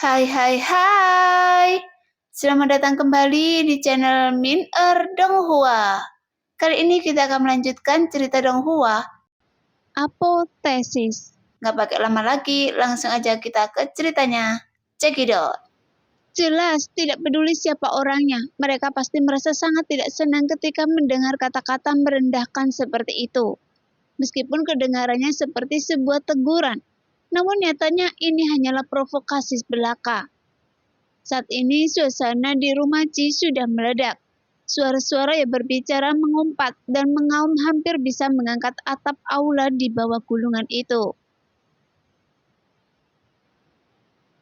Hai hai hai. Selamat datang kembali di channel Min Donghua. Kali ini kita akan melanjutkan cerita Donghua. Apotesis. Nggak pakai lama lagi, langsung aja kita ke ceritanya. Cekidot. Jelas, tidak peduli siapa orangnya, mereka pasti merasa sangat tidak senang ketika mendengar kata-kata merendahkan seperti itu. Meskipun kedengarannya seperti sebuah teguran, namun nyatanya ini hanyalah provokasi belaka. Saat ini suasana di rumah Ci sudah meledak. Suara-suara yang berbicara mengumpat dan mengaum hampir bisa mengangkat atap aula di bawah gulungan itu.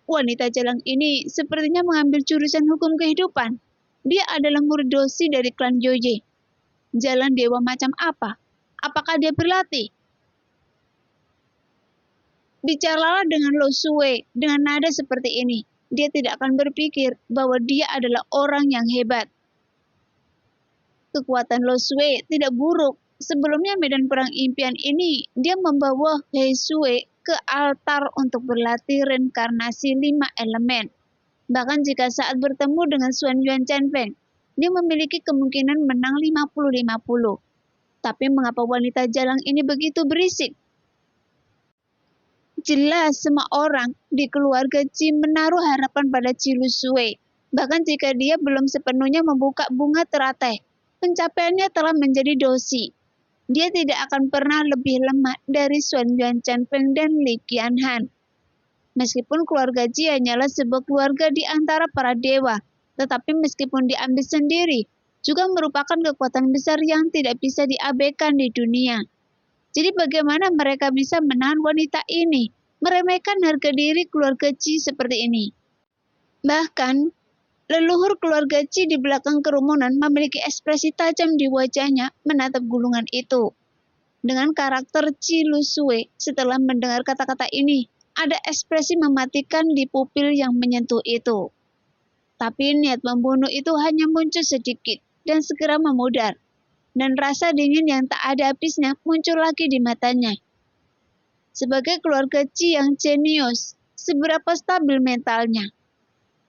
Wanita jalang ini sepertinya mengambil jurusan hukum kehidupan. Dia adalah murid dosi dari klan Yoye. Jalan dewa macam apa? Apakah dia berlatih? Bicaralah dengan Lo Sue dengan nada seperti ini. Dia tidak akan berpikir bahwa dia adalah orang yang hebat. Kekuatan Lo Sue tidak buruk. Sebelumnya medan perang impian ini, dia membawa Hei Sue ke altar untuk berlatih reinkarnasi 5 elemen. Bahkan jika saat bertemu dengan Xuan Yuan Chanfeng, dia memiliki kemungkinan menang 50-50. Tapi mengapa wanita jalang ini begitu berisik? Jelas semua orang di keluarga Ji menaruh harapan pada Ji Lusue. Bahkan jika dia belum sepenuhnya membuka bunga teratai, pencapaiannya telah menjadi dosi. Dia tidak akan pernah lebih lemah dari Xuan Yuan Chanfeng dan Li Qianhan. Meskipun keluarga Ji hanyalah sebuah keluarga di antara para dewa, tetapi meskipun diambil sendiri, juga merupakan kekuatan besar yang tidak bisa diabaikan di dunia. Jadi bagaimana mereka bisa menahan wanita ini, meremehkan harga diri keluarga Ji seperti ini? Bahkan, leluhur keluarga Ji di belakang kerumunan memiliki ekspresi tajam di wajahnya menatap gulungan itu. Dengan karakter Ji Lusue, setelah mendengar kata-kata ini, ada ekspresi mematikan di pupil yang menyentuh itu. Tapi niat membunuh itu hanya muncul sedikit dan segera memudar. Dan rasa dingin yang tak ada habisnya muncul lagi di matanya. Sebagai keluarga Ji yang jenius, seberapa stabil mentalnya?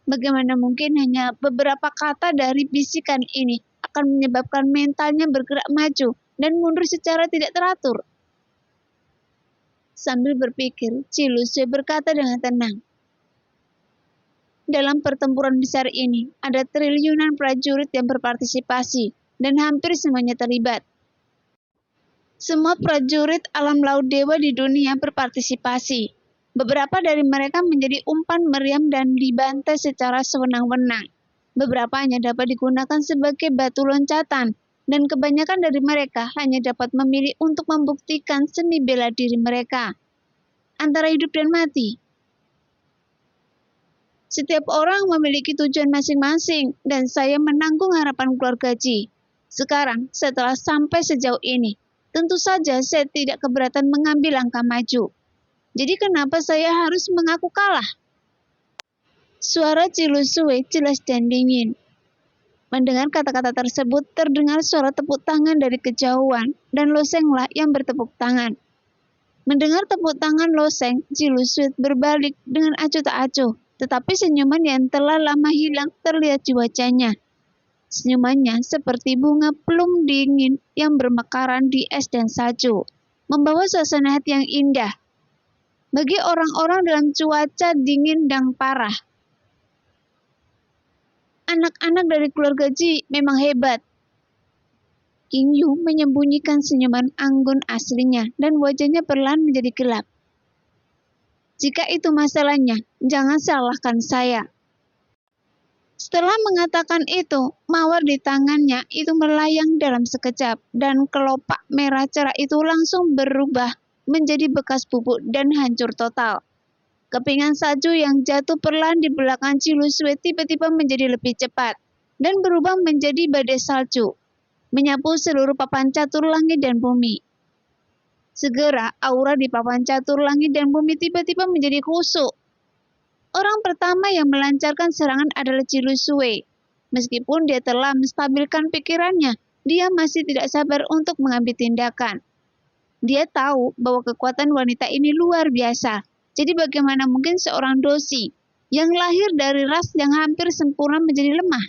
Bagaimana mungkin hanya beberapa kata dari bisikan ini akan menyebabkan mentalnya bergerak maju dan mundur secara tidak teratur? Sambil berpikir, Ji Lusue berkata dengan tenang. Dalam pertempuran besar ini, ada triliunan prajurit yang berpartisipasi, dan hampir semuanya terlibat. Semua prajurit alam laut dewa di dunia berpartisipasi. Beberapa dari mereka menjadi umpan meriam dan dibantai secara sewenang-wenang. Beberapa hanya dapat digunakan sebagai batu loncatan, dan kebanyakan dari mereka hanya dapat memilih untuk membuktikan seni bela diri mereka. Antara hidup dan mati. Setiap orang memiliki tujuan masing-masing, dan saya menanggung harapan keluarga Ji. Sekarang, setelah sampai sejauh ini, tentu saja saya tidak keberatan mengambil langkah maju. Jadi kenapa saya harus mengaku kalah? Suara Ji Lusue jelas dan dingin. Mendengar kata-kata tersebut, terdengar suara tepuk tangan dari kejauhan, dan Lo Shenglah yang bertepuk tangan. Mendengar tepuk tangan Lo Sheng, Ji Lusue berbalik dengan acuh tak acuh, tetapi senyuman yang telah lama hilang terlihat di wajahnya. Senyumannya seperti bunga plum dingin yang bermekaran di es dan salju, membawa suasana hati yang indah. Bagi orang-orang dalam cuaca dingin dan parah. Anak-anak dari keluarga Ji memang hebat. King Yu menyembunyikan senyuman anggun aslinya dan wajahnya perlahan menjadi gelap. Jika itu masalahnya, jangan salahkan saya. Setelah mengatakan itu, mawar di tangannya itu melayang dalam sekejap dan kelopak merah cerah itu langsung berubah menjadi bekas bubuk dan hancur total. Kepingan salju yang jatuh perlahan di belakang Ji Lusue tiba-tiba menjadi lebih cepat dan berubah menjadi badai salju, menyapu seluruh papan catur langit dan bumi. Segera aura di papan catur langit dan bumi tiba-tiba menjadi kusuk. Orang pertama yang melancarkan serangan adalah Ji Lusue. Meskipun dia telah menstabilkan pikirannya, dia masih tidak sabar untuk mengambil tindakan. Dia tahu bahwa kekuatan wanita ini luar biasa. Jadi bagaimana mungkin seorang dosi yang lahir dari ras yang hampir sempurna menjadi lemah.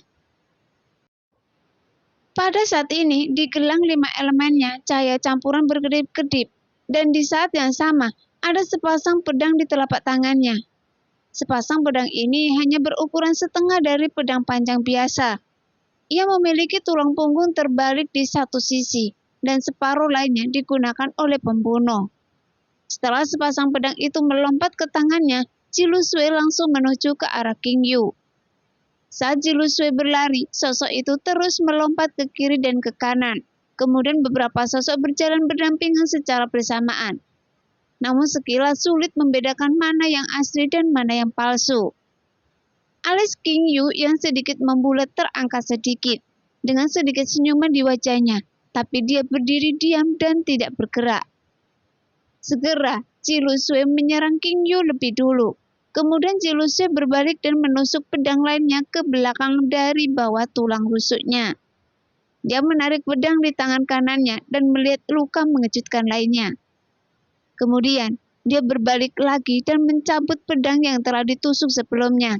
Pada saat ini, di gelang 5 elemennya, cahaya campuran berkedip-kedip, dan di saat yang sama, ada sepasang pedang di telapak tangannya. Sepasang pedang ini hanya berukuran setengah dari pedang panjang biasa. Ia memiliki tulang punggung terbalik di satu sisi, dan separuh lainnya digunakan oleh pembunuh. Setelah sepasang pedang itu melompat ke tangannya, Cilusue langsung menuju ke arah King Yu. Saat Cilusue berlari, sosok itu terus melompat ke kiri dan ke kanan. Kemudian beberapa sosok berjalan berdampingan secara bersamaan. Namun sekilas sulit membedakan mana yang asli dan mana yang palsu. Alis King Yu yang sedikit membulat terangkat sedikit, dengan sedikit senyuman di wajahnya, tapi dia berdiri diam dan tidak bergerak. Segera, Cilusue menyerang King Yu lebih dulu. Kemudian Cilusue berbalik dan menusuk pedang lainnya ke belakang dari bawah tulang rusuknya. Dia menarik pedang di tangan kanannya dan melihat luka mengejutkan lainnya. Kemudian, dia berbalik lagi dan mencabut pedang yang telah ditusuk sebelumnya.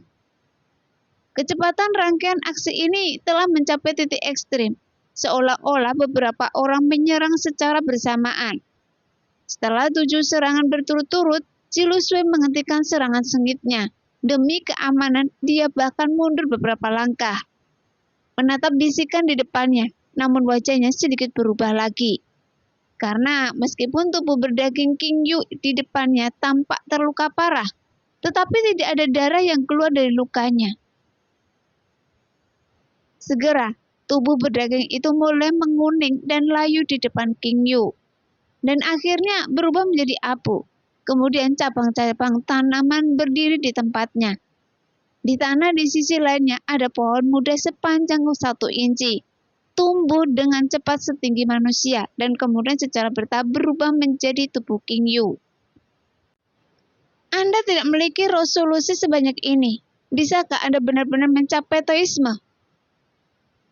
Kecepatan rangkaian aksi ini telah mencapai titik ekstrim, seolah-olah beberapa orang menyerang secara bersamaan. Setelah 7 serangan berturut-turut, Cilusue menghentikan serangan sengitnya. Demi keamanan, dia bahkan mundur beberapa langkah. Menatap bisikan di depannya, namun wajahnya sedikit berubah lagi. Karena meskipun tubuh berdaging King Yu di depannya tampak terluka parah, tetapi tidak ada darah yang keluar dari lukanya. Segera, tubuh berdaging itu mulai menguning dan layu di depan King Yu, dan akhirnya berubah menjadi abu. Kemudian cabang-cabang tanaman berdiri di tempatnya. Di tanah di sisi lainnya ada pohon muda sepanjang 1 inci, tumbuh dengan cepat setinggi manusia, dan kemudian secara bertahap berubah menjadi tubuh King Yu. Anda tidak memiliki resolusi sebanyak ini. Bisakah Anda benar-benar mencapai Taoisme?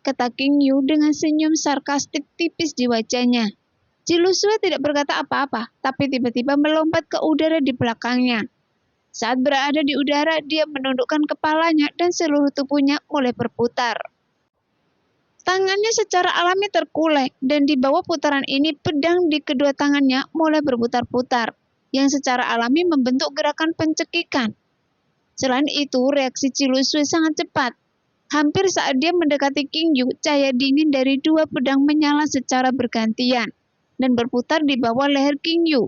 Kata King Yu dengan senyum sarkastik tipis di wajahnya. Cilusue tidak berkata apa-apa, tapi tiba-tiba melompat ke udara di belakangnya. Saat berada di udara, dia menundukkan kepalanya dan seluruh tubuhnya mulai berputar. Tangannya secara alami terkulai, dan di bawah putaran ini pedang di kedua tangannya mulai berputar-putar, yang secara alami membentuk gerakan pencekikan. Selain itu, reaksi Cilusue sangat cepat. Hampir saat dia mendekati King Yu, cahaya dingin dari 2 pedang menyala secara bergantian dan berputar di bawah leher King Yu.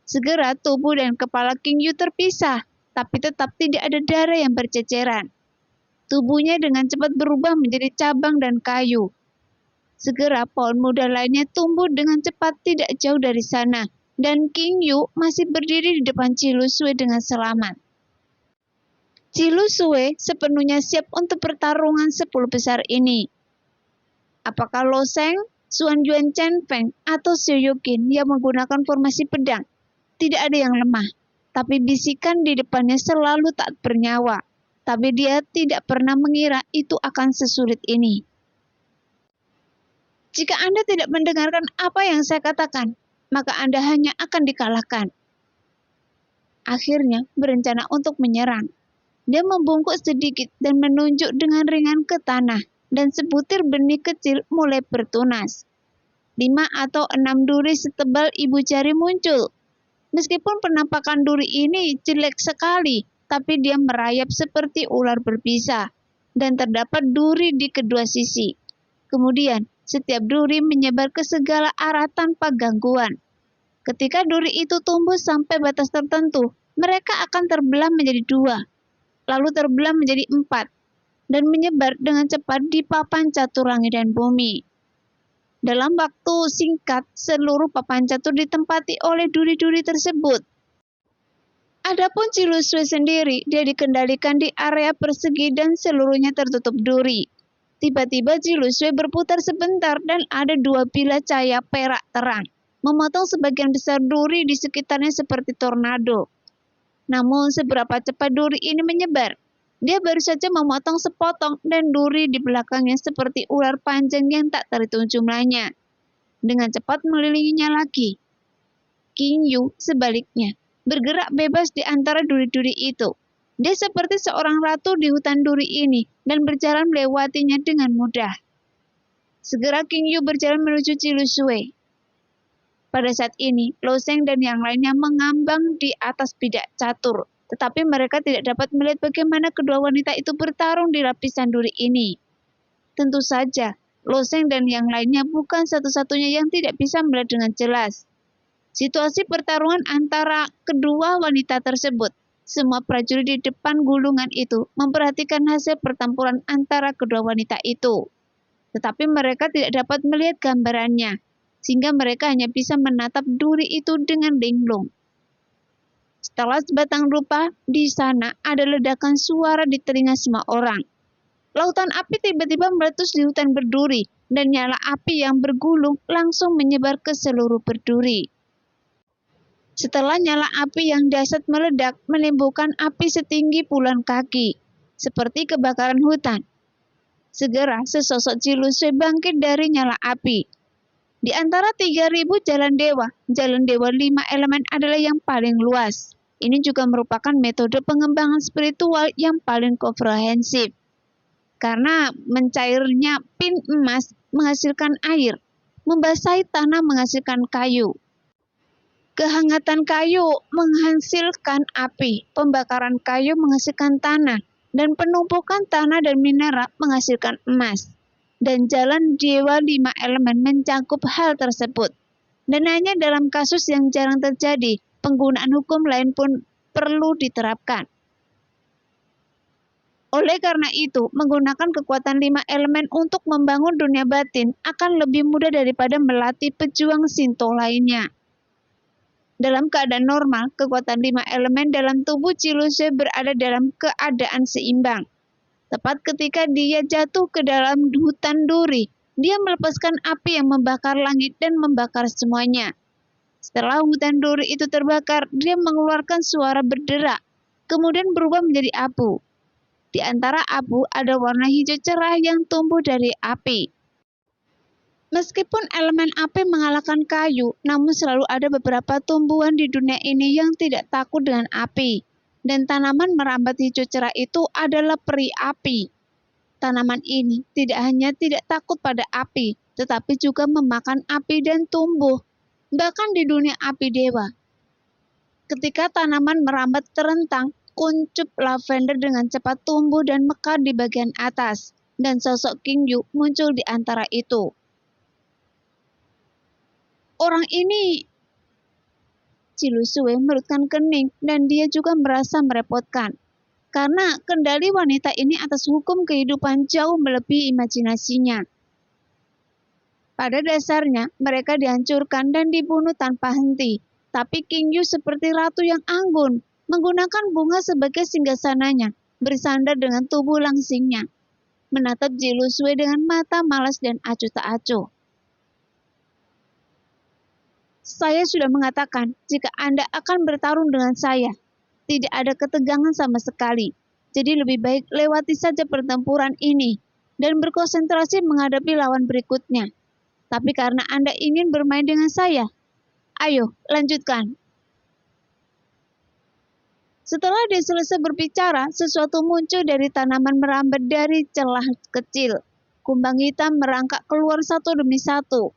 Segera tubuh dan kepala King Yu terpisah, tapi tetap tidak ada darah yang berceceran. Tubuhnya dengan cepat berubah menjadi cabang dan kayu. Segera pohon muda lainnya tumbuh dengan cepat tidak jauh dari sana, dan King Yu masih berdiri di depan Cilusue dengan selamat. Cilusue sepenuhnya siap untuk pertarungan 10 besar ini. Apakah Lo Sheng, Xuan Yuan Chen Feng, atau Xiu Yuqin yang menggunakan formasi pedang? Tidak ada yang lemah, tapi bisikan di depannya selalu tak bernyawa. Tapi dia tidak pernah mengira itu akan sesulit ini. Jika Anda tidak mendengarkan apa yang saya katakan, maka Anda hanya akan dikalahkan. Akhirnya berencana untuk menyerang. Dia membungkuk sedikit dan menunjuk dengan ringan ke tanah, dan sebutir benih kecil mulai bertunas. 5 atau 6 duri setebal ibu jari muncul. Meskipun penampakan duri ini jelek sekali, tapi dia merayap seperti ular berbisa, dan terdapat duri di kedua sisi. Kemudian, setiap duri menyebar ke segala arah tanpa gangguan. Ketika duri itu tumbuh sampai batas tertentu, mereka akan terbelah menjadi 2, lalu terbelah menjadi 4, dan menyebar dengan cepat di papan catur langit dan bumi. Dalam waktu singkat, seluruh papan catur ditempati oleh duri-duri tersebut. Adapun Cilusue sendiri, dia dikendalikan di area persegi dan seluruhnya tertutup duri. Tiba-tiba Cilusue berputar sebentar dan ada 2 bilah cahaya perak terang, memotong sebagian besar duri di sekitarnya seperti tornado. Namun seberapa cepat duri ini menyebar, dia baru saja memotong sepotong dan duri di belakangnya seperti ular panjang yang tak terhitung jumlahnya. Dengan cepat mengelilinginya lagi. King Yu sebaliknya bergerak bebas di antara duri-duri itu. Dia seperti seorang ratu di hutan duri ini dan berjalan melewatinya dengan mudah. Segera King Yu berjalan menuju Cilusue. Pada saat ini, Lo Sheng dan yang lainnya mengambang di atas bidak catur, tetapi mereka tidak dapat melihat bagaimana kedua wanita itu bertarung di lapisan duri ini. Tentu saja, Lo Sheng dan yang lainnya bukan satu-satunya yang tidak bisa melihat dengan jelas situasi pertarungan antara kedua wanita tersebut. Semua prajurit di depan gulungan itu memperhatikan hasil pertempuran antara kedua wanita itu. Tetapi mereka tidak dapat melihat gambarannya, sehingga mereka hanya bisa menatap duri itu dengan linglung. Setelah sebatang rupa, di sana ada ledakan suara di telinga semua orang. Lautan api tiba-tiba meletus di hutan berduri, dan nyala api yang bergulung langsung menyebar ke seluruh berduri. Setelah nyala api yang dahsyat meledak, menimbulkan api setinggi puluhan kaki, seperti kebakaran hutan. Segera sesosok Cilusue bangkit dari nyala api. Di antara 3.000 jalan dewa 5 elemen adalah yang paling luas. Ini juga merupakan metode pengembangan spiritual yang paling komprehensif. Karena mencairnya pin emas menghasilkan air, membasahi tanah menghasilkan kayu. Kehangatan kayu menghasilkan api, pembakaran kayu menghasilkan tanah, dan penumpukan tanah dan mineral menghasilkan emas. Dan jalan dewa 5 elemen mencakup hal tersebut. Dan hanya dalam kasus yang jarang terjadi, penggunaan hukum lain pun perlu diterapkan. Oleh karena itu, menggunakan kekuatan 5 elemen untuk membangun dunia batin akan lebih mudah daripada melatih pejuang Shinto lainnya. Dalam keadaan normal, kekuatan 5 elemen dalam tubuh Cilusue berada dalam keadaan seimbang. Tepat ketika dia jatuh ke dalam hutan duri, dia melepaskan api yang membakar langit dan membakar semuanya. Setelah hutan duri itu terbakar, dia mengeluarkan suara berderak, kemudian berubah menjadi abu. Di antara abu ada warna hijau cerah yang tumbuh dari api. Meskipun elemen api mengalahkan kayu, namun selalu ada beberapa tumbuhan di dunia ini yang tidak takut dengan api. Dan tanaman merambat hijau cerah itu adalah peri api. Tanaman ini tidak hanya tidak takut pada api, tetapi juga memakan api dan tumbuh, bahkan di dunia api dewa. Ketika tanaman merambat terentang, kuncup lavender dengan cepat tumbuh dan mekar di bagian atas, dan sosok King Yu muncul di antara itu. Orang ini, Cilusue merutkan kening dan dia juga merasa merepotkan. Karena kendali wanita ini atas hukum kehidupan jauh melebihi imajinasinya. Pada dasarnya, mereka dihancurkan dan dibunuh tanpa henti. Tapi King Yu seperti ratu yang anggun, menggunakan bunga sebagai singgasananya, bersandar dengan tubuh langsingnya, menatap Cilusue dengan mata malas dan acuh tak acuh. Saya sudah mengatakan, jika Anda akan bertarung dengan saya, tidak ada ketegangan sama sekali. Jadi lebih baik lewati saja pertempuran ini dan berkonsentrasi menghadapi lawan berikutnya. Tapi karena Anda ingin bermain dengan saya, ayo lanjutkan. Setelah dia selesai berbicara, sesuatu muncul dari tanaman merambat dari celah kecil. Kumbang hitam merangkak keluar satu demi satu.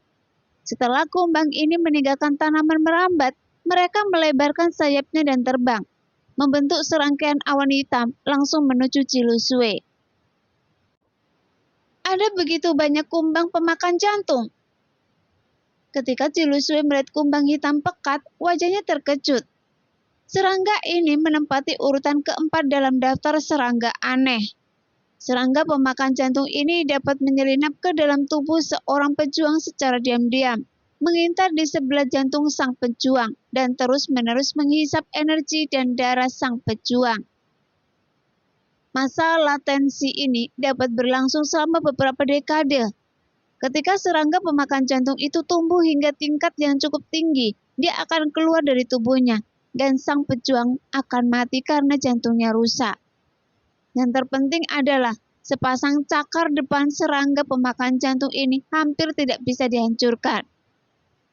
Setelah kumbang ini meninggalkan tanaman merambat, mereka melebarkan sayapnya dan terbang, membentuk serangkaian awan hitam langsung menuju Cilusue. Ada begitu banyak kumbang pemakan jantung. Ketika Cilusue melihat kumbang hitam pekat, wajahnya terkejut. Serangga ini menempati urutan keempat dalam daftar serangga aneh. Serangga pemakan jantung ini dapat menyelinap ke dalam tubuh seorang pejuang secara diam-diam, mengintar di sebelah jantung sang pejuang, dan terus-menerus menghisap energi dan darah sang pejuang. Masa latensi ini dapat berlangsung selama beberapa dekade. Ketika serangga pemakan jantung itu tumbuh hingga tingkat yang cukup tinggi, dia akan keluar dari tubuhnya, dan sang pejuang akan mati karena jantungnya rusak. Yang terpenting adalah sepasang cakar depan serangga pemakan jantung ini hampir tidak bisa dihancurkan.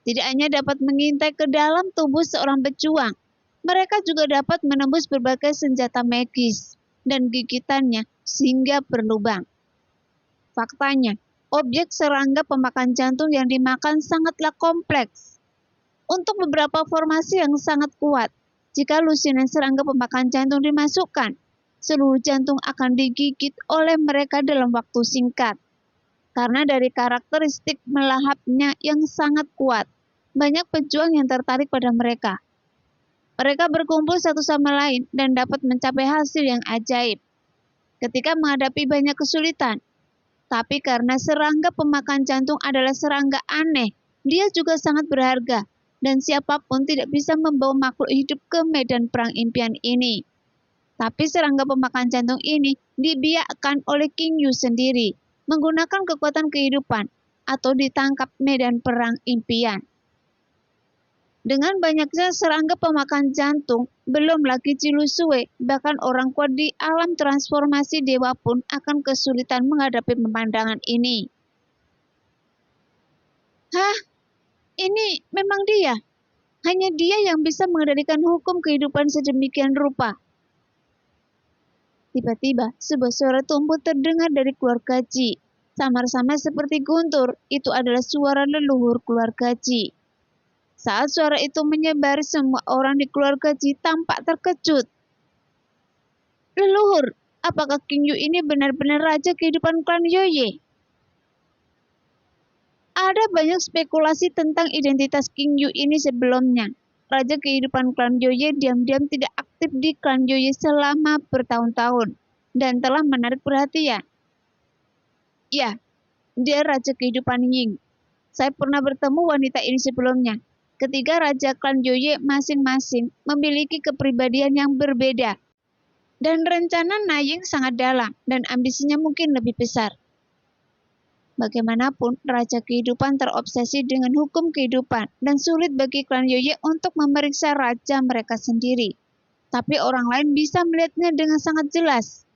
Tidak hanya dapat mengintai ke dalam tubuh seorang pejuang, Mereka juga dapat menembus berbagai senjata magis dan gigitannya sehingga berlubang. Faktanya, objek serangga pemakan jantung yang dimakan sangatlah kompleks. Untuk beberapa formasi yang sangat kuat, jika lusinan serangga pemakan jantung dimasukkan, seluruh jantung akan digigit oleh mereka dalam waktu singkat. Karena dari karakteristik melahapnya yang sangat kuat, banyak pejuang yang tertarik pada mereka. Mereka berkumpul satu sama lain dan dapat mencapai hasil yang ajaib ketika menghadapi banyak kesulitan. Tapi karena serangga pemakan jantung adalah serangga aneh, dia juga sangat berharga, dan siapapun tidak bisa membawa makhluk hidup ke medan perang impian ini. Tapi serangga pemakan jantung ini dibiakkan oleh King Yu sendiri, menggunakan kekuatan kehidupan, atau ditangkap medan perang impian. Dengan banyaknya serangga pemakan jantung, belum lagi Cilusue, bahkan orang kuat di alam transformasi dewa pun akan kesulitan menghadapi pemandangan ini. Hah? Ini memang dia? Hanya dia yang bisa mengendalikan hukum kehidupan sedemikian rupa. Tiba-tiba, sebuah suara tumpul terdengar dari keluarga Ji. Samar-samar seperti guntur, itu adalah suara leluhur keluarga Ji. Saat suara itu menyebar, semua orang di keluarga Ji tampak terkejut. Leluhur, apakah King Yu ini benar-benar raja kehidupan klan Yoye? Ada banyak spekulasi tentang identitas King Yu ini sebelumnya. Raja kehidupan klan Yoye diam-diam tidak aktif di klan Yoye selama bertahun-tahun dan telah menarik perhatian. Ya, dia raja kehidupan Ying. Saya pernah bertemu wanita ini sebelumnya. Ketiga raja klan Yoye masing-masing memiliki kepribadian yang berbeda. Dan rencana Naying sangat dalam dan ambisinya mungkin lebih besar. Bagaimanapun, raja kehidupan terobsesi dengan hukum kehidupan dan sulit bagi klan Yoye untuk memeriksa raja mereka sendiri. Tapi orang lain bisa melihatnya dengan sangat jelas.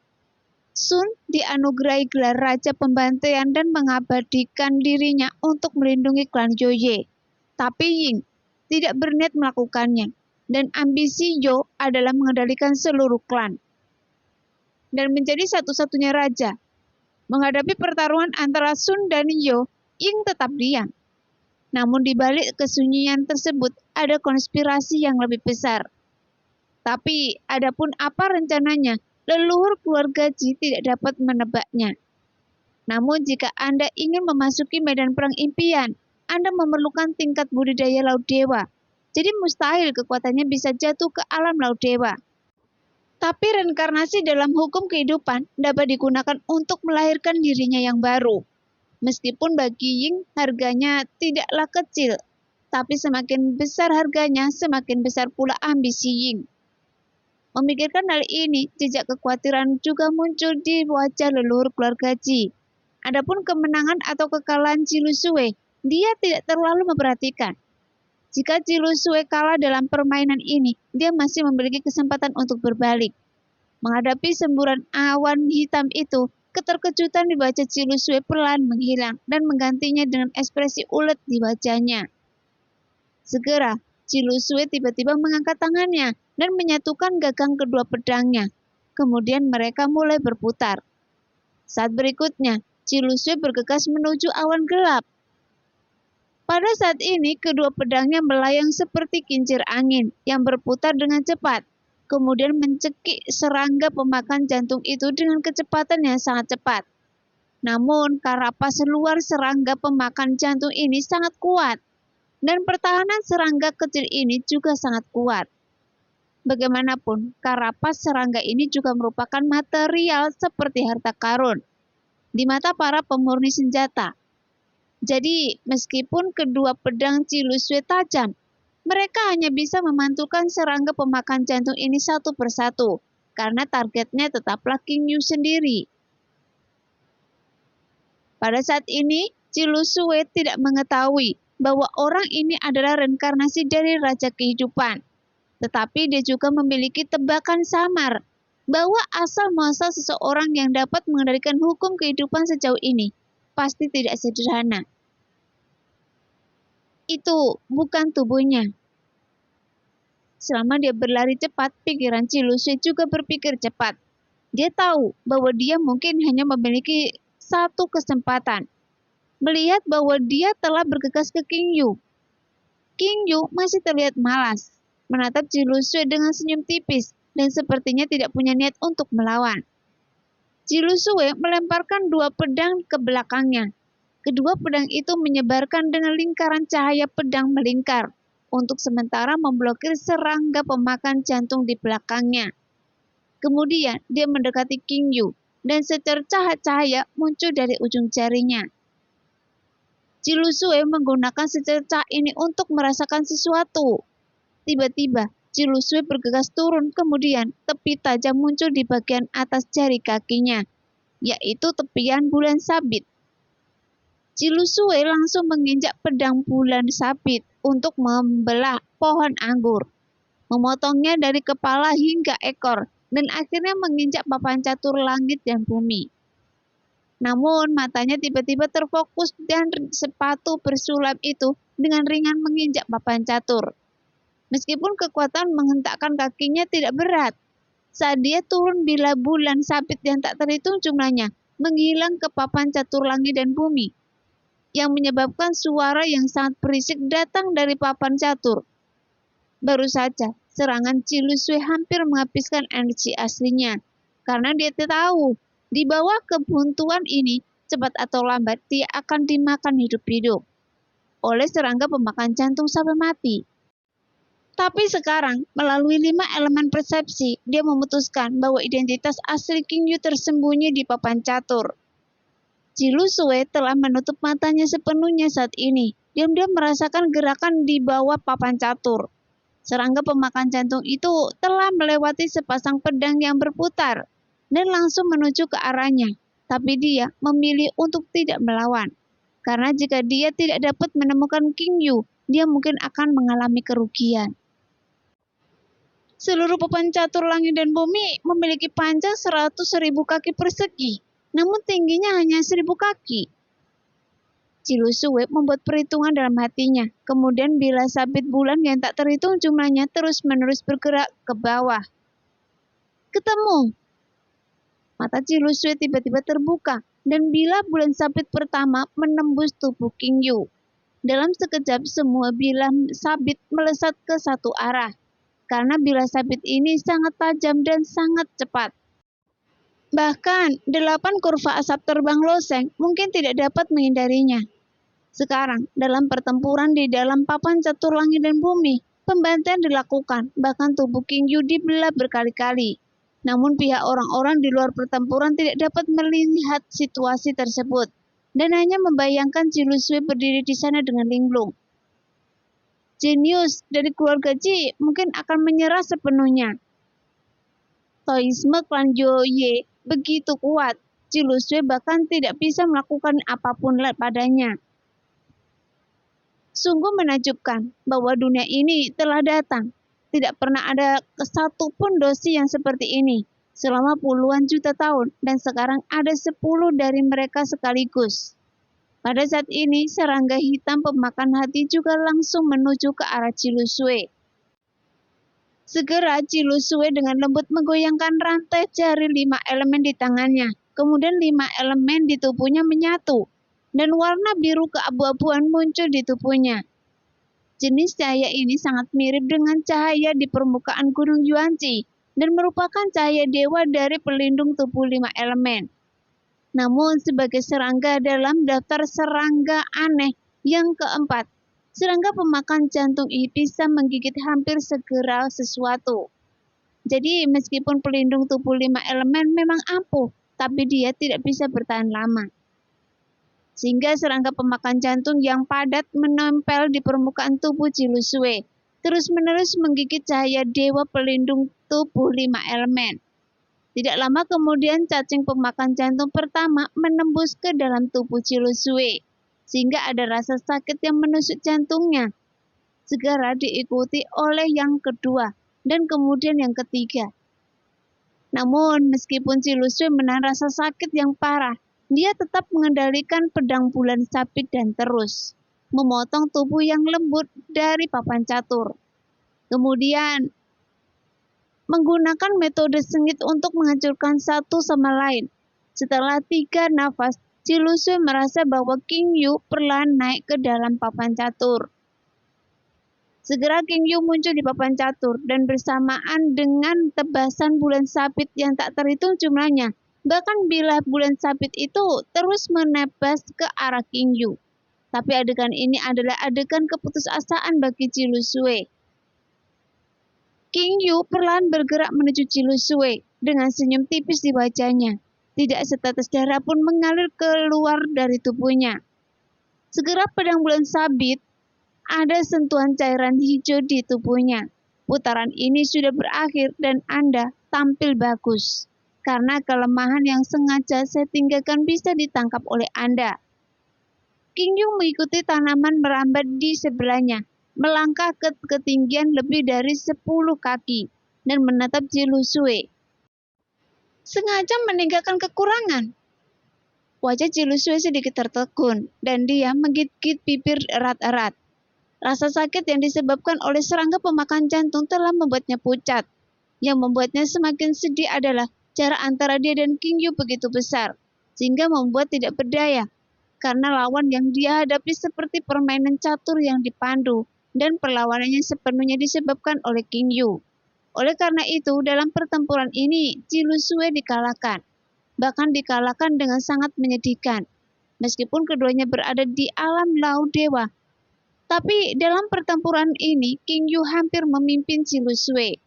Sun dianugerahi gelar raja pembantaian dan mengabadikan dirinya untuk melindungi klan Yoye. Tapi Ying tidak berniat melakukannya, dan ambisi Yo adalah mengendalikan seluruh klan dan menjadi satu-satunya raja. Menghadapi pertarungan antara Sun dan Yo, Ying tetap diam. Namun di balik kesunyian tersebut ada konspirasi yang lebih besar. Tapi adapun apa rencananya, leluhur keluarga Ji tidak dapat menebaknya. Namun jika Anda ingin memasuki medan perang impian, Anda memerlukan tingkat budidaya laut dewa. Jadi mustahil kekuatannya bisa jatuh ke alam laut dewa. Tapi reinkarnasi dalam hukum kehidupan dapat digunakan untuk melahirkan dirinya yang baru. Meskipun bagi Ying harganya tidaklah kecil, tapi semakin besar harganya, semakin besar pula ambisi Ying. Memikirkan hal ini, jejak kekhawatiran juga muncul di wajah leluhur keluarga Ji. Adapun kemenangan atau kekalahan Cilusue, dia tidak terlalu memperhatikan. Jika Cilusue kalah dalam permainan ini, dia masih memiliki kesempatan untuk berbalik. Menghadapi semburan awan hitam itu, keterkejutan di wajah Cilusue perlahan menghilang dan menggantinya dengan ekspresi ulet di wajahnya. Segera, Cilusue tiba-tiba mengangkat tangannya dan menyatukan gagang kedua pedangnya. Kemudian mereka mulai berputar. Saat berikutnya, Cilusue bergegas menuju awan gelap. Pada saat ini, kedua pedangnya melayang seperti kincir angin yang berputar dengan cepat, kemudian mencekik serangga pemakan jantung itu dengan kecepatan yang sangat cepat. Namun, karapas luar serangga pemakan jantung ini sangat kuat, dan pertahanan serangga kecil ini juga sangat kuat. Bagaimanapun, karapas serangga ini juga merupakan material seperti harta karun di mata para pemurni senjata. Jadi, meskipun kedua pedang Cilusue tajam, mereka hanya bisa memantulkan serangga pemakan jantung ini satu persatu, karena targetnya tetaplah King Yu sendiri. Pada saat ini, Cilusue tidak mengetahui bahwa orang ini adalah reinkarnasi dari Raja Kehidupan. Tetapi dia juga memiliki tebakan samar bahwa asal-muasal seseorang yang dapat mengendalikan hukum kehidupan sejauh ini pasti tidak sederhana. Itu bukan tubuhnya. Selama dia berlari cepat, pikiran Cilusui juga berpikir cepat. Dia tahu bahwa dia mungkin hanya memiliki satu kesempatan. Melihat bahwa dia telah bergegas ke King Yu. King Yu masih terlihat malas, menatap Cilusui dengan senyum tipis dan sepertinya tidak punya niat untuk melawan. Cilusui melemparkan 2 pedang ke belakangnya. Kedua pedang itu menyebarkan dengan lingkaran cahaya pedang melingkar untuk sementara memblokir serangga pemakan jantung di belakangnya. Kemudian dia mendekati King Yu dan secercah cahaya muncul dari ujung jarinya. Cilusui menggunakan secercah ini untuk merasakan sesuatu. Tiba-tiba Cilusui bergegas turun, kemudian tepi tajam muncul di bagian atas jari kakinya, yaitu tepian bulan sabit. Cilusui langsung menginjak pedang bulan sabit untuk membelah pohon anggur, memotongnya dari kepala hingga ekor, dan akhirnya menginjak papan catur langit dan bumi. Namun matanya tiba-tiba terfokus dan sepatu bersulap itu dengan ringan menginjak papan catur. Meskipun kekuatan menghentakkan kakinya tidak berat, saat dia turun bila bulan sabit yang tak terhitung jumlahnya menghilang ke papan catur langit dan bumi, yang menyebabkan suara yang sangat berisik datang dari papan catur. Baru saja, serangan Cilusui hampir menghabiskan energi aslinya, karena dia tahu di bawah kebuntuan ini, cepat atau lambat dia akan dimakan hidup-hidup oleh serangga pemakan jantung sampai mati. Tapi sekarang, melalui 5 elemen persepsi, dia memutuskan bahwa identitas asli King Yu tersembunyi di papan catur. Cilusui telah menutup matanya sepenuhnya saat ini. Diam-diam merasakan gerakan di bawah papan catur. Serangga pemakan jantung itu telah melewati sepasang pedang yang berputar dan langsung menuju ke arahnya. Tapi dia memilih untuk tidak melawan. Karena jika dia tidak dapat menemukan King Yu, dia mungkin akan mengalami kerugian. Seluruh papan catur langit dan bumi memiliki panjang 100.000 kaki persegi. Namun tingginya hanya 1.000 kaki. Cilusui membuat perhitungan dalam hatinya. Kemudian bila sabit bulan yang tak terhitung jumlahnya terus-menerus bergerak ke bawah. Ketemu. Mata Cilusui tiba-tiba terbuka dan bila bulan sabit pertama menembus tubuh King Yu. Dalam sekejap semua bilah sabit melesat ke satu arah. Karena bilah sabit ini sangat tajam dan sangat cepat. Bahkan 8 kurva asap terbang loseng mungkin tidak dapat menghindarinya. Sekarang, dalam pertempuran di dalam papan catur langit dan bumi, pembantaian dilakukan, bahkan tubuh King Yu dibelah berkali-kali. Namun pihak orang-orang di luar pertempuran tidak dapat melihat situasi tersebut, dan hanya membayangkan Cilusui berdiri di sana dengan linglung. Jenius dari keluarga Ji mungkin akan menyerah sepenuhnya. Toisme klan Joye begitu kuat, Cilusui bahkan tidak bisa melakukan apapun padanya. Sungguh menakjubkan bahwa dunia ini telah datang. Tidak pernah ada satupun dosi yang seperti ini selama puluhan juta tahun, dan sekarang ada 10 dari mereka sekaligus. Pada saat ini, serangga hitam pemakan hati juga langsung menuju ke arah Cilusui. Segera Cilusui dengan lembut menggoyangkan rantai jari 5 elemen di tangannya. Kemudian 5 elemen di tubuhnya menyatu, dan warna biru keabu-abuan muncul di tubuhnya. Jenis cahaya ini sangat mirip dengan cahaya di permukaan Gunung Yuanzi, dan merupakan cahaya dewa dari pelindung tubuh 5 elemen. Namun sebagai serangga dalam daftar serangga aneh yang keempat, serangga pemakan jantung ini bisa menggigit hampir segera sesuatu. Jadi meskipun pelindung tubuh 5 elemen memang ampuh, tapi dia tidak bisa bertahan lama. Sehingga serangga pemakan jantung yang padat menempel di permukaan tubuh Cilusui, terus-menerus menggigit cahaya dewa pelindung tubuh 5 elemen. Tidak lama kemudian cacing pemakan jantung pertama menembus ke dalam tubuh Cilusui, sehingga ada rasa sakit yang menusuk jantungnya. Segera diikuti oleh yang kedua, dan kemudian yang ketiga. Namun, meskipun Cilusui menahan rasa sakit yang parah, dia tetap mengendalikan pedang bulan sabit dan terus memotong tubuh yang lembut dari papan catur. Kemudian, menggunakan metode sengit untuk menghancurkan satu sama lain. Setelah 3 nafas, Cilusui merasa bahwa King Yu perlahan naik ke dalam papan catur. Segera King Yu muncul di papan catur dan bersamaan dengan tebasan bulan sabit yang tak terhitung jumlahnya. Bahkan bila bulan sabit itu terus menebas ke arah King Yu. Tapi adegan ini adalah adegan keputusasaan bagi Cilusui. King Yu perlahan bergerak menuju Cilusui dengan senyum tipis di wajahnya. Tidak setetes darah pun mengalir keluar dari tubuhnya. Segera pedang bulan sabit, ada sentuhan cairan hijau di tubuhnya. Putaran ini sudah berakhir dan Anda tampil bagus. Karena kelemahan yang sengaja saya tinggalkan bisa ditangkap oleh Anda. King Yu mengikuti tanaman merambat di sebelahnya, melangkah ke ketinggian lebih dari 10 kaki, dan menatap Cilusui. Sengaja meninggalkan kekurangan. Wajah Cilusui sedikit tertegun, dan dia menggigit bibir erat-erat. Rasa sakit yang disebabkan oleh serangga pemakan jantung telah membuatnya pucat. Yang membuatnya semakin sedih adalah jarak antara dia dan King Yu begitu besar, sehingga membuat tidak berdaya. Karena lawan yang dia hadapi seperti permainan catur yang dipandu, dan perlawanannya sepenuhnya disebabkan oleh King Yu. Oleh karena itu, dalam pertempuran ini, Cilusui dikalahkan. Bahkan dikalahkan dengan sangat menyedihkan. Meskipun keduanya berada di alam laut dewa. Tapi dalam pertempuran ini, King Yu hampir memimpin Cilusui.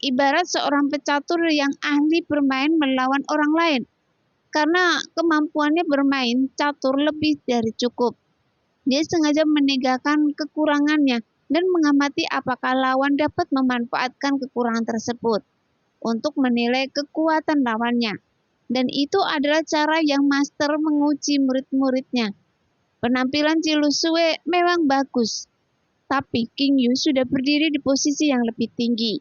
Ibarat seorang pecatur yang ahli bermain melawan orang lain. Karena kemampuannya bermain catur lebih dari cukup. Dia sengaja meninggalkan kekurangannya dan mengamati apakah lawan dapat memanfaatkan kekurangan tersebut untuk menilai kekuatan lawannya. Dan itu adalah cara yang master menguji murid-muridnya. Penampilan Cilusui memang bagus, tapi King Yu sudah berdiri di posisi yang lebih tinggi,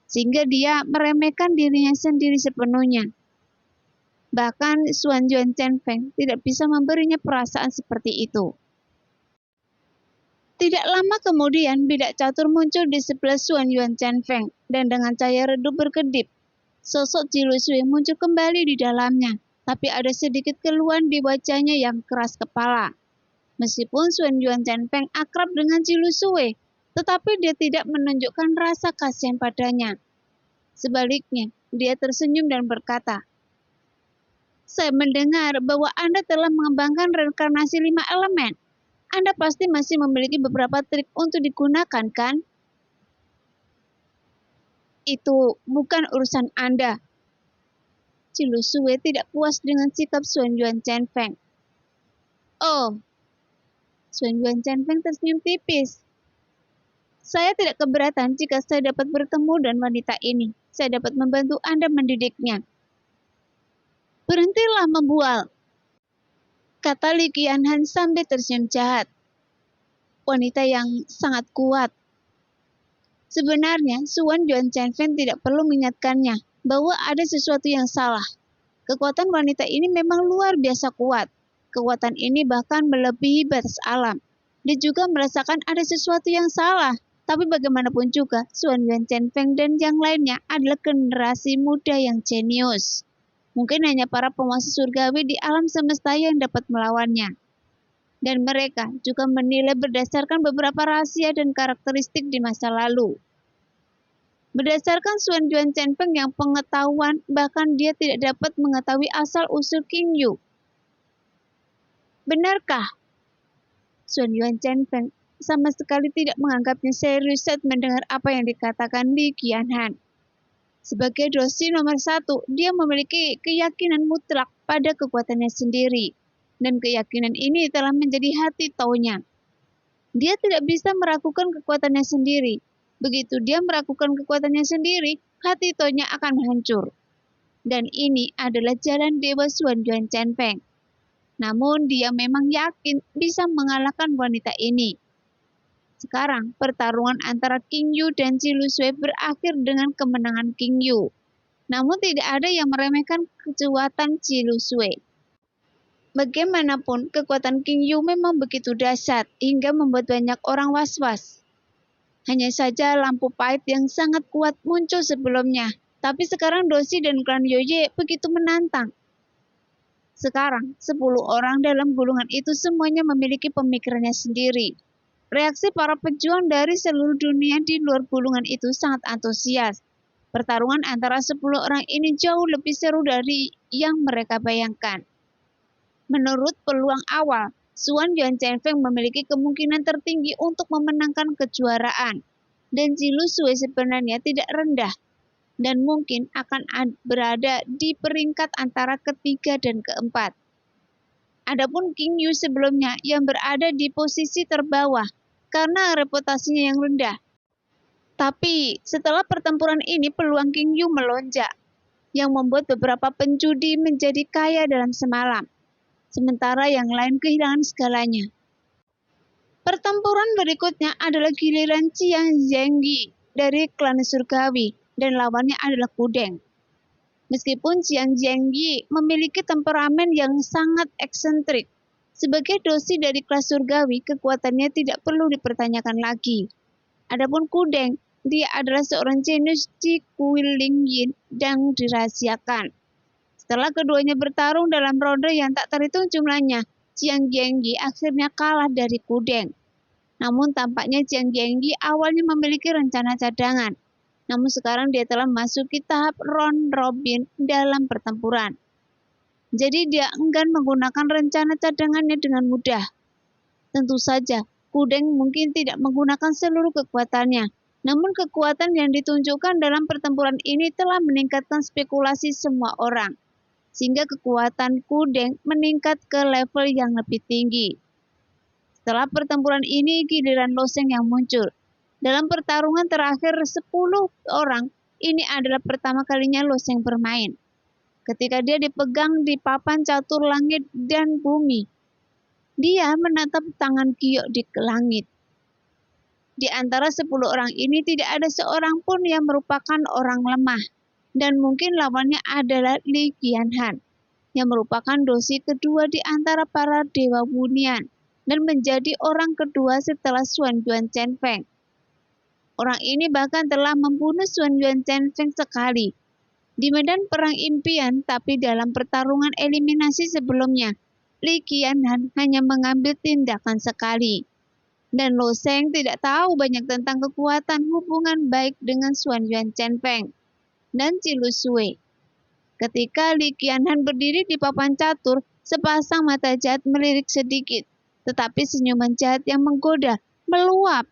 sehingga dia meremehkan dirinya sendiri sepenuhnya. Bahkan Xuan Yuan Chen Feng tidak bisa memberinya perasaan seperti itu. Tidak lama kemudian, bidak catur muncul di sebelah Xuan Yuan Chen Feng, dan dengan cahaya redup berkedip, sosok Cilusui muncul kembali di dalamnya, tapi ada sedikit keluhan di wajahnya yang keras kepala. Meskipun Xuan Yuan Chen Feng akrab dengan Cilusui, tetapi dia tidak menunjukkan rasa kasihan padanya. Sebaliknya, dia tersenyum dan berkata, "Saya mendengar bahwa Anda telah mengembangkan reinkarnasi 5 elemen. Anda pasti masih memiliki beberapa trik untuk digunakan, kan?" "Itu bukan urusan Anda." Cilusui tidak puas dengan sikap Xuan Yuan Chen Feng. "Oh," Xuan Yuan Chen Feng tersenyum tipis. "Saya tidak keberatan jika saya dapat bertemu dengan wanita ini. Saya dapat membantu Anda mendidiknya." "Berhentilah membual," kata Li Qianhan sambil tersenyum jahat. "Wanita yang sangat kuat." Sebenarnya, Xuan Yuan Chen Feng tidak perlu mengingatkannya bahwa ada sesuatu yang salah. Kekuatan wanita ini memang luar biasa kuat. Kekuatan ini bahkan melebihi batas alam. Dia juga merasakan ada sesuatu yang salah. Tapi bagaimanapun juga, Xuan Yuan Chen Feng dan yang lainnya adalah generasi muda yang jenius. Mungkin hanya para penguasa surgawi di alam semesta yang dapat melawannya. Dan mereka juga menilai berdasarkan beberapa rahasia dan karakteristik di masa lalu. Berdasarkan Xuan Yuan Chen Feng yang pengetahuan, bahkan dia tidak dapat mengetahui asal-usul King Yu. "Benarkah?" Xuan Yuan Chen Feng sama sekali tidak menganggapnya serius saat mendengar apa yang dikatakan Li Qianhan. Sebagai dosi nomor 1, dia memiliki keyakinan mutlak pada kekuatannya sendiri. Dan keyakinan ini telah menjadi hati taunya. Dia tidak bisa meragukan kekuatannya sendiri. Begitu dia meragukan kekuatannya sendiri, hati taunya akan hancur. Dan ini adalah jalan Dewa Xuan Yuan Chen Feng. Namun dia memang yakin bisa mengalahkan wanita ini. Sekarang, pertarungan antara King Yu dan Cilusui berakhir dengan kemenangan King Yu. Namun tidak ada yang meremehkan kekuatan Cilusui. Bagaimanapun, kekuatan King Yu memang begitu dahsyat hingga membuat banyak orang was-was. Hanya saja lampu pahit yang sangat kuat muncul sebelumnya, tapi sekarang Dosi dan klan Yoye begitu menantang. Sekarang, 10 orang dalam gulungan itu semuanya memiliki pemikirannya sendiri. Reaksi para pejuang dari seluruh dunia di luar gulungan itu sangat antusias. Pertarungan antara 10 orang ini jauh lebih seru dari yang mereka bayangkan. Menurut peluang awal, Suan Yuan Chenfeng memiliki kemungkinan tertinggi untuk memenangkan kejuaraan, dan Jilu Sui sebenarnya tidak rendah dan mungkin akan berada di peringkat antara ketiga dan keempat. Adapun King Yu sebelumnya yang berada di posisi terbawah karena reputasinya yang rendah. Tapi setelah pertempuran ini peluang King Yu melonjak, yang membuat beberapa penjudi menjadi kaya dalam semalam, sementara yang lain kehilangan segalanya. Pertempuran berikutnya adalah giliran Qiang Zhengyi dari klan Surgawi dan lawannya adalah Kudeng. Meskipun Qiang Zhengyi memiliki temperamen yang sangat eksentrik, sebagai dosi dari kelas Surgawi kekuatannya tidak perlu dipertanyakan lagi. Adapun Kudeng, dia adalah seorang jenius di kuil Lingyin yang dirahasiakan. Setelah keduanya bertarung dalam ronde yang tak terhitung jumlahnya, Qiang Zhengyi akhirnya kalah dari Kudeng. Namun tampaknya Qiang Zhengyi awalnya memiliki rencana cadangan. Namun sekarang dia telah memasuki tahap round robin dalam pertempuran. Jadi dia enggan menggunakan rencana cadangannya dengan mudah. Tentu saja, Kudeng mungkin tidak menggunakan seluruh kekuatannya. Namun kekuatan yang ditunjukkan dalam pertempuran ini telah meningkatkan spekulasi semua orang, sehingga kekuatan Kudeng meningkat ke level yang lebih tinggi. Setelah pertempuran ini, giliran Lo Sheng yang muncul. Dalam pertarungan terakhir 10 orang, ini adalah pertama kalinya Lo Sheng bermain. Ketika dia dipegang di papan catur langit dan bumi, dia menatap tangan Giok di langit. Di antara 10 orang ini tidak ada seorang pun yang merupakan orang lemah. Dan mungkin lawannya adalah Li Qianhan, yang merupakan dosi kedua di antara para dewa bunian dan menjadi orang kedua setelah Suan Yuan Chenfeng. Orang ini bahkan telah membunuh Suan Yuan Chenfeng sekali di medan perang impian, tapi dalam pertarungan eliminasi sebelumnya, Li Qianhan hanya mengambil tindakan sekali. Dan Lo Sheng tidak tahu banyak tentang kekuatan hubungan baik dengan Suan Yuan Chenfeng dan Jilu Sui. Ketika Li Qianhan berdiri di papan catur, sepasang mata jahat melirik sedikit, tetapi senyuman jahat yang menggoda meluap.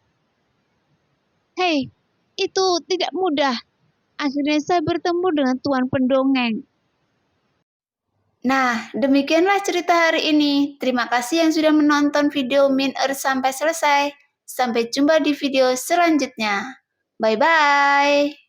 Hei, itu tidak mudah. Akhirnya saya bertemu dengan Tuan Pendongeng. Nah, demikianlah cerita hari ini. Terima kasih yang sudah menonton video Min Earth sampai selesai. Sampai jumpa di video selanjutnya. Bye-bye.